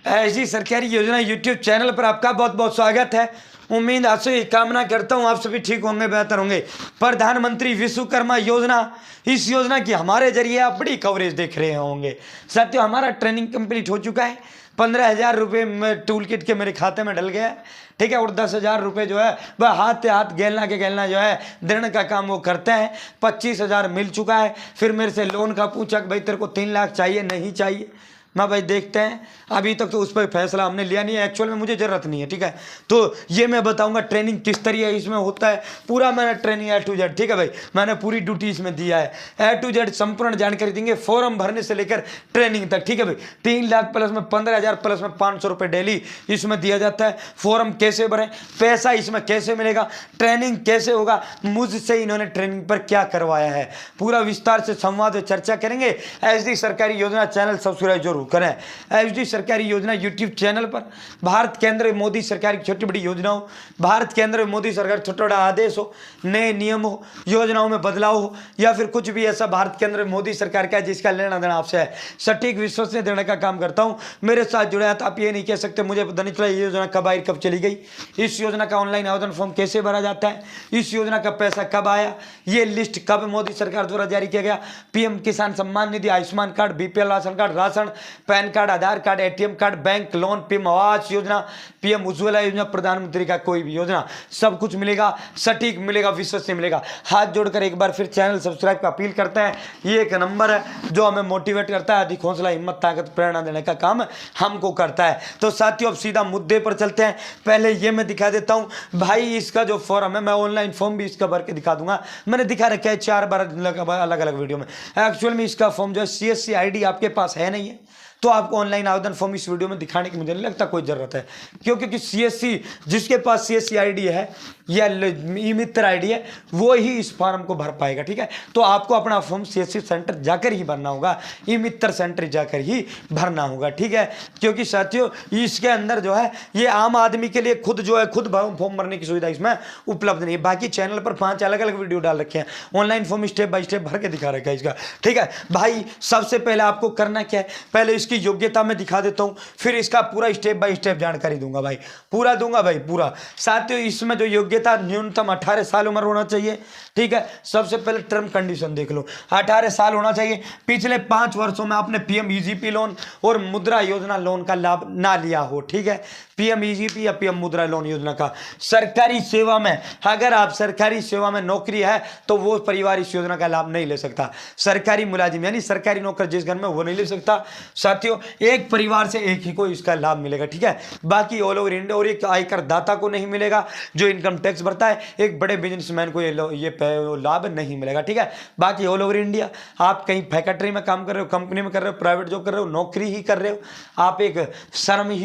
ऐसी सरकारी योजना यूट्यूब चैनल पर आपका बहुत बहुत स्वागत है। उम्मीद आपसे कामना करता हूँ आप सभी ठीक होंगे, बेहतर होंगे। प्रधानमंत्री विश्वकर्मा योजना, इस योजना की हमारे जरिए आप बड़ी कवरेज देख रहे होंगे। साथियों, हमारा ट्रेनिंग कंप्लीट हो चुका है। 15,000 रुपये में टूल किट के मेरे खाते में डल गया है, ठीक है। और 10,000 रुपये जो है वह हाथ से हाथ गेलना के गेलना जो है देने का काम वो करते हैं। 25,000 मिल चुका है। फिर मेरे से लोन का पूछा कि भाई तेरे को 3 लाख चाहिए, नहीं चाहिए। मैं भाई देखते हैं, अभी तक तो उस पर फैसला हमने लिया नहीं है। एक्चुअल में मुझे ज़रूरत नहीं है, ठीक है। तो ये मैं बताऊंगा ट्रेनिंग किस तरीके इसमें होता है। पूरा मैंने ट्रेनिंग A to Z, ठीक है भाई, मैंने पूरी ड्यूटी इसमें दिया है। A to Z संपूर्ण जानकारी देंगे, फॉर्म भरने से लेकर ट्रेनिंग तक, ठीक है भाई। 3 लाख प्लस में 15,000 प्लस में 500 रुपये डेली इसमें दिया जाता है। फॉर्म कैसे भरें, पैसा इसमें कैसे मिलेगा, ट्रेनिंग कैसे होगा, मुझसे इन्होंने ट्रेनिंग पर क्या करवाया है, पूरा विस्तार से संवाद और चर्चा करेंगे। ऐसी सरकारी योजना चैनल सब्सक्राइब जरूर करें। एचडी सरकारी योजना यूट्यूब चैनल पर भारत केंद्र मोदी सरकार की छोटी बड़ी योजनाओं, भारत केंद्र मोदी सरकार छोटा बड़ा आदेश हो, नए नियम हो, योजनाओं में बदलाव हो, या फिर कुछ भी ऐसा भारत केंद्र मोदी सरकार का है जिसका लेना देना आपसे है, सटीक विश्वसनीय देने का काम करता हूं। मेरे साथ जुड़े हैं तो आप ये नहीं कह सकते मुझे पता नहीं चला ये योजना कब आई कब चली गई। इस योजना का ऑनलाइन आवेदन फॉर्म कैसे भरा जाता है, इस योजना का पैसा कब आया, ये लिस्ट कब मोदी सरकार द्वारा जारी किया गया, PM Kisan Samman Nidhi, Ayushman card, BPL ration card, ration, PAN card, Aadhaar card, ATM card, bank loan, PM Awas Yojana, PM Ujjwala योजना, प्रधानमंत्री का कोई भी योजना, सब कुछ मिलेगा, सटीक मिलेगा, विश्वसनीय मिलेगा। हाथ जोड़कर एक बार फिर चैनल सब्सक्राइब का अपील करते हैं। ये एक नंबर है जो हमें मोटिवेट करता है, अधिक हौसला, हिम्मत, ताकत, प्रेरणा देने का काम हमको करता है। तो साथियों, अब सीधा मुद्दे पर चलते हैं। पहले ये मैं दिखा देता हूं भाई, इसका जो फॉर्म है, मैं ऑनलाइन फॉर्म भी इसका भर के दिखा दूंगा। मैंने दिखा रखा है 4 बार अलग अलग वीडियो में। एक्चुअल में इसका फॉर्म जो है CSC ID आपके पास है नहीं है, तो आपको ऑनलाइन आवेदन फॉर्म इस वीडियो में दिखाने की मुझे नहीं लगता कोई ज़रूरत है, क्योंकि CSC, जिसके पास CSC ID है या ई मित्र ID है, वो ही इस फॉर्म को भर पाएगा, ठीक है। तो आपको अपना फॉर्म CSC सेंटर जाकर ही भरना होगा, ई मित्र सेंटर जाकर ही भरना होगा, ठीक है। क्योंकि साथियों, इसके अंदर जो है ये आम आदमी के लिए खुद जो है खुद फॉर्म भरने की सुविधा इसमें उपलब्ध नहीं है। बाकी चैनल पर 5 अलग अलग वीडियो डाल रखे हैं, online form step by step भर के दिखा रखा है इसका, ठीक है भाई। सबसे पहले आपको करना क्या है, पहले इसकी योग्यता में दिखा देता हूं, फिर इसका पूरा स्टेप बाय स्टेप जानकारी दूंगा भाई, पूरा दूंगा भाई पूरा। साथियों, इसमें जो योग्यता न्यूनतम 18 साल उम्र होना चाहिए, ठीक है। सबसे पहले टर्म कंडीशन देख लो, 18 साल होना चाहिए, पिछले 5 वर्षों में आपने पीएम EGP लोन और मुद्रा योजना लोन का लाभ ना लिया हो, ठीक है। पीएम EGP या पीएम मुद्रा लोन योजना का सरकारी सेवा में, अगर आप सरकारी सेवा में नौकरी है तो वो परिवार इस योजना का लाभ नहीं ले सकता। सरकारी मुलाजिम यानी सरकारी नौकर जिस घर में, वो नहीं ले सकता। साथियों, एक परिवार से एक ही को इसका लाभ मिलेगा, ठीक है। बाकी ऑल ओवर इंडिया, और एक आयकर दाता को नहीं मिलेगा जो इनकम टैक्स भरता है, एक बड़े बिजनेसमैन को ये लाभ नहीं मिलेगा, ठीक है। बाकी ऑल ओवर इंडिया, आप कहीं फैक्ट्री में काम कर रहे हो, कंपनी में कर रहे हो, प्राइवेट जॉब कर रहे हो, नौकरी ही कर रहे हो, आप एक श्रमिक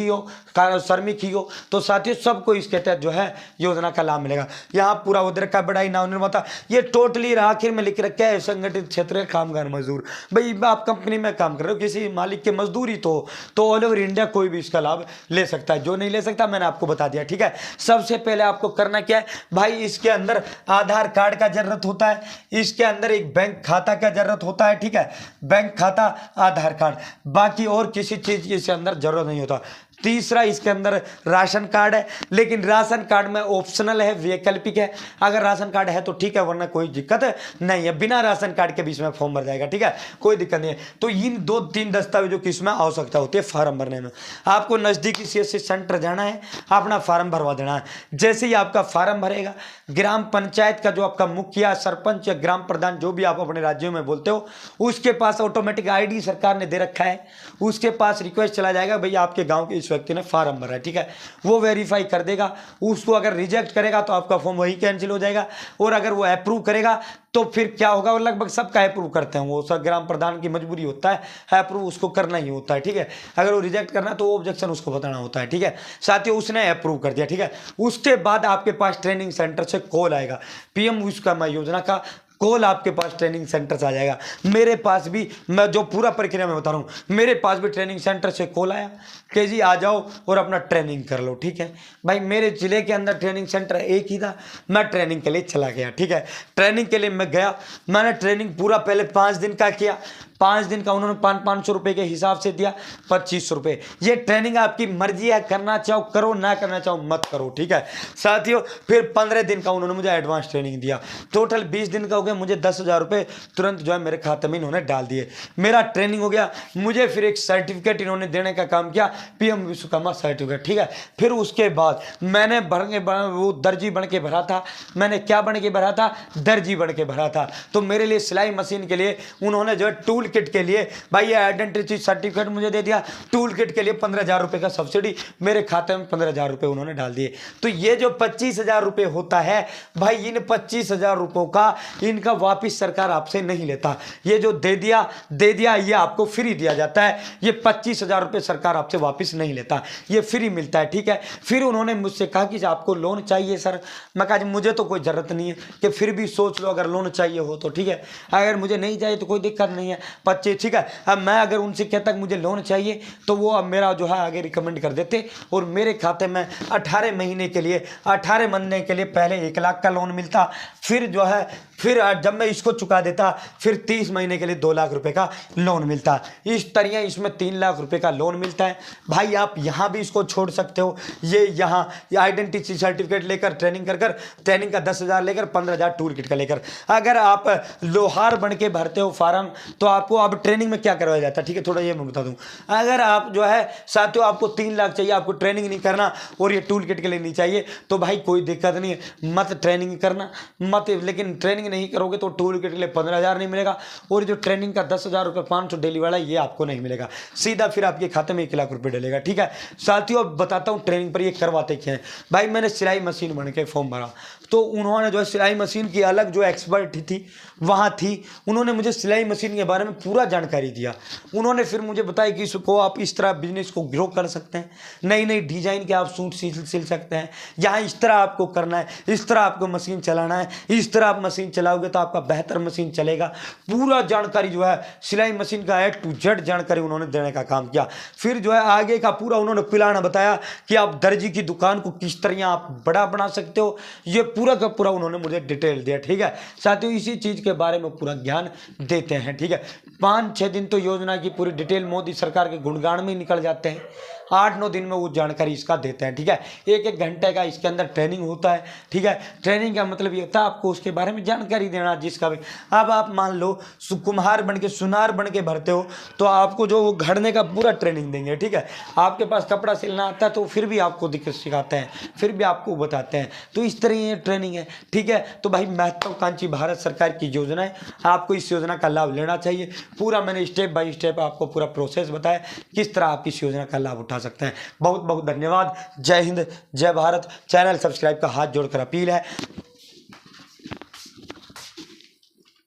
ही हो, तो साथियों सबको इसके तहत जो है योजना का लाभ मिलेगा। यहाँ पूरा उधर का बढ़ाई नाव निर्माता, ये टोटली आखिर में लिख रखा है संगठित क्षेत्र कामगार मजदूर। भाई आप कंपनी में काम कर रहे हो, किसी मालिक के मजदूरी तो ऑल ओवर इंडिया कोई भी इसका लाभ ले सकता है। जो नहीं ले सकता मैंने आपको बता दिया, ठीक है। सबसे पहले आपको करना क्या है भाई, इसके अंदर आधार कार्ड का जरूरत होता है, इसके अंदर एक बैंक खाता का जरूरत होता है, ठीक है। बैंक खाता, आधार कार्ड, बाकी और किसी चीज की इसके अंदर जरूरत नहीं होता। तीसरा, इसके अंदर राशन कार्ड है, लेकिन राशन कार्ड में ऑप्शनल है, वैकल्पिक है। अगर राशन कार्ड है तो ठीक है, वरना कोई दिक्कत नहीं है। बिना राशन कार्ड के भी इसमें फॉर्म भर जाएगा, ठीक है, कोई दिक्कत नहीं है। तो इन 2-3 दस्तावेजों की इसमें आवश्यकता होती है फॉर्म भरने में। आपको नजदीकी CSC सेंटर जाना है, अपना फॉर्म भरवा देना है। जैसे ही आपका फॉर्म भरेगा, ग्राम पंचायत का जो आपका मुखिया, सरपंच या ग्राम प्रधान, जो भी आप अपने राज्यों में बोलते हो, उसके पास ऑटोमेटिक ID सरकार ने दे रखा है, उसके पास रिक्वेस्ट चला जाएगा, भैया आपके गाँव के व्यक्ति ने फॉर्म भरा है, ठीक है। वो वेरीफाई कर देगा, उसको अगर रिजेक्ट करेगा तो आपका फॉर्म वही कैंसिल हो जाएगा, और अगर वो अप्रूव करेगा तो फिर क्या होगा, वो लगभग सबका अप्रूव करते हैं, वो सब ग्राम प्रधान की मजबूरी होता है, अप्रूव उसको करना ही होता है, ठीक है। अगर वो रिजेक्ट करना है तो ऑब्जेक्शन उसको बताना होता है, ठीक है। साथियों, उसने अप्रूव कर दिया, ठीक है। उसके बाद आपके पास ट्रेनिंग सेंटर से कॉल आएगा, पीएम विश्वकर्मा योजना का कॉल आपके पास ट्रेनिंग सेंटर से आ जाएगा। मेरे पास भी, मैं जो पूरा प्रक्रिया में बता रहा हूँ, मेरे पास भी ट्रेनिंग सेंटर से कॉल आया कि जी आ जाओ और अपना ट्रेनिंग कर लो, ठीक है भाई। मेरे जिले के अंदर ट्रेनिंग सेंटर एक ही था, मैं ट्रेनिंग के लिए चला गया, ठीक है। ट्रेनिंग के लिए मैं गया, मैंने ट्रेनिंग पूरा पहले 5 दिन का किया, 5 दिन का उन्होंने 500 रुपये के हिसाब से दिया 2500 रुपये। ये ट्रेनिंग आपकी मर्जी है, करना चाहो करो, ना करना चाहो मत करो, ठीक है साथियों। फिर 15 दिन का उन्होंने मुझे एडवांस ट्रेनिंग दिया, टोटल 20 दिन का हो गया। मुझे 10,000 रुपये तुरंत जो है मेरे खाते में इन्होंने डाल दिए, मेरा ट्रेनिंग हो गया। मुझे फिर एक सर्टिफिकेट इन्होंने देने का काम किया, पीएम विश्वकर्मा सर्टिफिकेट, ठीक है। फिर उसके बाद मैंने वो दर्जी बन के भरा था। मैंने क्या बन के भरा था? दर्जी बन के भरा था। तो मेरे लिए सिलाई मशीन के लिए उन्होंने जो है टूल किट के लिए भाई ये आइडेंटिटी सर्टिफिकेट मुझे दे दिया, टूल किट के लिए 15,000 रुपये का सब्सिडी मेरे खाते में 15,000 रुपये उन्होंने डाल दिए। तो ये जो 25,000 रुपये होता है भाई, इन 25,000 रुपयों का इनका वापिस सरकार आपसे नहीं लेता। ये जो दे दिया ये आपको फ्री दिया जाता है। ये 25,000 रुपये सरकार आपसे वापिस नहीं लेता, ये फ्री मिलता है, ठीक है। फिर उन्होंने मुझसे कहा कि आपको लोन चाहिए सर। मैं कहा मुझे तो कोई ज़रूरत नहीं है, कि फिर भी सोच लो अगर लोन चाहिए हो तो, ठीक है। अगर मुझे नहीं चाहिए तो कोई दिक्कत नहीं है, 25, ठीक है। अब मैं अगर उनसे कहता कि मुझे लोन चाहिए तो वो अब मेरा जो है आगे रिकमेंड कर देते और मेरे खाते में 18 महीने के लिए पहले 1 लाख का लोन मिलता। फिर जो है फिर जब मैं इसको चुका देता फिर 30 महीने के लिए 2 लाख रुपए का लोन मिलता। इस तरह इसमें 3 लाख रुपए का लोन मिलता है। भाई आप यहाँ भी इसको छोड़ सकते हो। ये यहाँ आइडेंटिटी सर्टिफिकेट लेकर ट्रेनिंग का 10,000 लेकर 15,000 टूल किट का लेकर, अगर आप लोहार बन के भरते हो फार्म तो आपको अब ट्रेनिंग में क्या करवाया जाता है, ठीक है। थोड़ा ये मैं बता दूँ, अगर आप जो है साथियों आपको 3 लाख चाहिए, आपको ट्रेनिंग नहीं करना और ये टूल किट के लिए नहीं चाहिए तो भाई कोई दिक्कत नहीं है, मत ट्रेनिंग करना मत। लेकिन ट्रेनिंग नहीं करोगे तो टूल किट के लिए 15,000 नहीं मिलेगा और जो ट्रेनिंग का 10,000 रुपये 500 डेली वाला ये आपको नहीं मिलेगा, सीधा फिर आपके खाते में 1 लाख रुपये डलेगा, ठीक है साथियों। अब बताता हूँ ट्रेनिंग पर ये करवाते क्या है। भाई मैंने सिलाई मशीन बन के फॉर्म भरा तो उन्होंने जो है सिलाई मशीन की अलग जो एक्सपर्ट थी वहाँ थी, उन्होंने मुझे सिलाई मशीन के बारे में पूरा जानकारी दिया। उन्होंने फिर मुझे बताया कि इसको आप इस तरह बिजनेस को ग्रो कर सकते हैं, नई नई डिजाइन के आप सूट सिल सकते हैं, यहाँ इस तरह आपको करना है, इस तरह आपको मशीन चलाना है, इस तरह आप मशीन चलाओगे तो आपका बेहतर मशीन चलेगा। पूरा जानकारी जो है सिलाई मशीन का A to Z जानकारी उन्होंने देने का काम किया। फिर जो है आगे का पूरा उन्होंने प्लान बताया कि आप दर्जी की दुकान को किस तरह आप बड़ा बना सकते हो, ये पूरा का पूरा उन्होंने मुझे डिटेल दिया, ठीक है साथियों। इसी चीज़ के बारे में पूरा ज्ञान देते हैं, ठीक है। 5-6 दिन तो योजना की पूरी डिटेल मोदी सरकार के गुणगान में निकल जाते हैं, 8-9 दिन में वो जानकारी इसका देते हैं, ठीक है। 1-1 घंटे का इसके अंदर ट्रेनिंग होता है, ठीक है। ट्रेनिंग का मतलब ये होता है आपको उसके बारे में जानकारी देना जिसका भी। अब आप मान लो कुम्हार बन के सुनार बन के भरते हो तो आपको जो वो घड़ने का पूरा ट्रेनिंग देंगे, ठीक है। आपके पास कपड़ा सिलना आता है तो फिर भी आपको दिक्कत सिखाते हैं, फिर भी आपको बताते हैं। तो इस तरह ये ट्रेनिंग है, ठीक है। तो भाई महत्वाकांक्षी भारत सरकार की योजना है, आपको इस योजना का लाभ लेना चाहिए। पूरा मैंने स्टेप बाय स्टेप आपको पूरा प्रोसेस बताया किस तरह आप इस योजना का लाभ उठा सकते हैं। बहुत बहुत धन्यवाद। जय हिंद, जय भारत। चैनल सब्सक्राइब का हाथ जोड़कर अपील है।